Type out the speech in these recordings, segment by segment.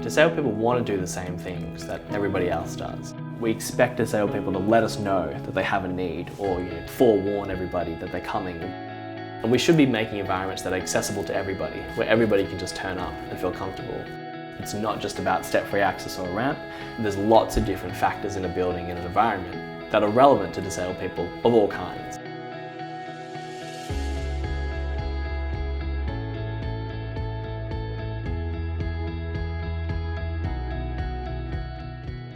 Disabled people want to do the same things that everybody else does. We expect disabled people to let us know that they have a need or forewarn everybody that they're coming. And we should be making environments that are accessible to everybody, where everybody can just turn up and feel comfortable. It's not just about step-free access or a ramp. There's lots of different factors in a building and an environment that are relevant to disabled people of all kinds.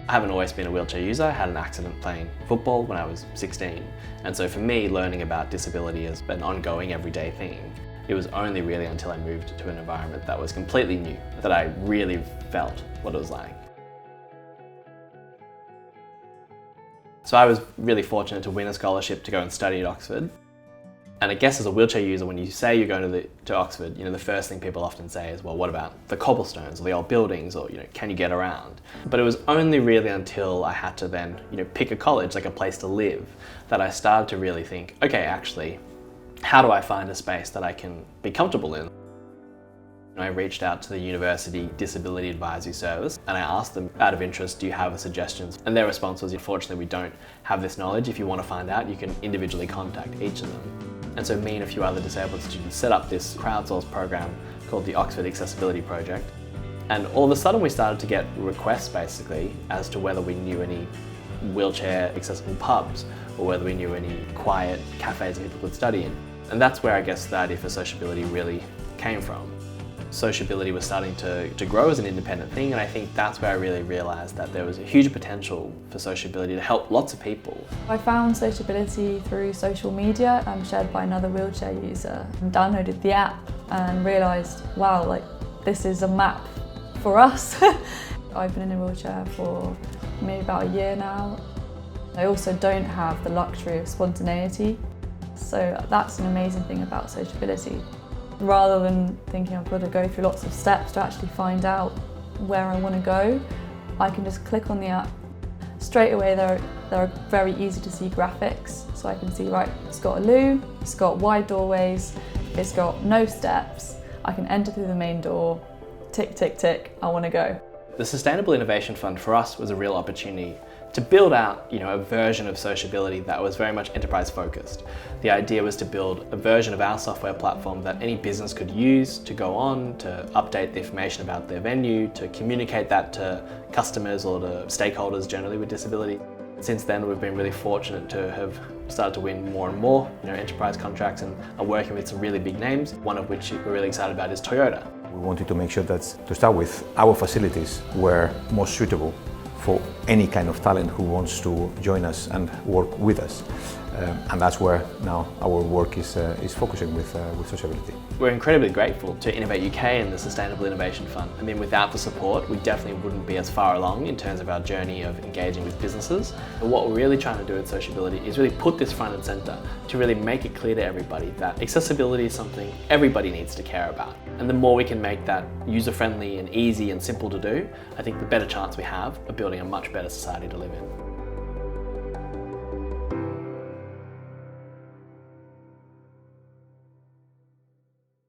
I haven't always been a wheelchair user. I had an accident playing football when I was 16. And so for me, learning about disability is an ongoing everyday thing. It was only really until I moved to an environment that was completely new that I really felt what it was like. So I was really fortunate to win a scholarship to go and study at Oxford. And I guess as a wheelchair user, when you say you're going to Oxford, the first thing people often say is, well, what about the cobblestones or the old buildings, or can you get around? But it was only really until I had to then pick a college, like a place to live, that I started to really think, okay, actually, how do I find a space that I can be comfortable in? I reached out to the University Disability Advisory Service and I asked them, out of interest, do you have suggestions? And their response was, unfortunately, we don't have this knowledge. If you want to find out, you can individually contact each of them. And so me and a few other disabled students set up this crowdsourced program called the Oxford Accessibility Project. And all of a sudden we started to get requests basically as to whether we knew any wheelchair accessible pubs or whether we knew any quiet cafes that people could study in. And that's where I guess the idea for Sociability really came from. Sociability was starting to grow as an independent thing, and I think that's where I really realised that there was a huge potential for Sociability to help lots of people. I found Sociability through social media shared by another wheelchair user, and downloaded the app and realised, wow, this is a map for us. I've been in a wheelchair for maybe about a year now. I also don't have the luxury of spontaneity, so that's an amazing thing about Sociability. Rather than thinking I've got to go through lots of steps to actually find out where I want to go, I can just click on the app. Straight away there are very easy to see graphics, so I can see, right, it's got a loo, it's got wide doorways, it's got no steps, I can enter through the main door, tick, tick, tick, I want to go. The Sustainable Innovation Fund for us was a real opportunity to build out a version of Sociability that was very much enterprise focused. The idea was to build a version of our software platform that any business could use to go on, to update the information about their venue, to communicate that to customers or to stakeholders generally with disability. Since then we've been really fortunate to have started to win more and more enterprise contracts and are working with some really big names, one of which we're really excited about is Toyota. We wanted to make sure that, to start with, our facilities were more suitable for any kind of talent who wants to join us and work with us. And that's where now our work is focusing with Sociability. We're incredibly grateful to Innovate UK and the Sustainable Innovation Fund. I mean, without the support, we definitely wouldn't be as far along in terms of our journey of engaging with businesses. But what we're really trying to do with Sociability is really put this front and centre to really make it clear to everybody that accessibility is something everybody needs to care about. And the more we can make that user-friendly and easy and simple to do, I think the better chance we have of building a much better society to live in.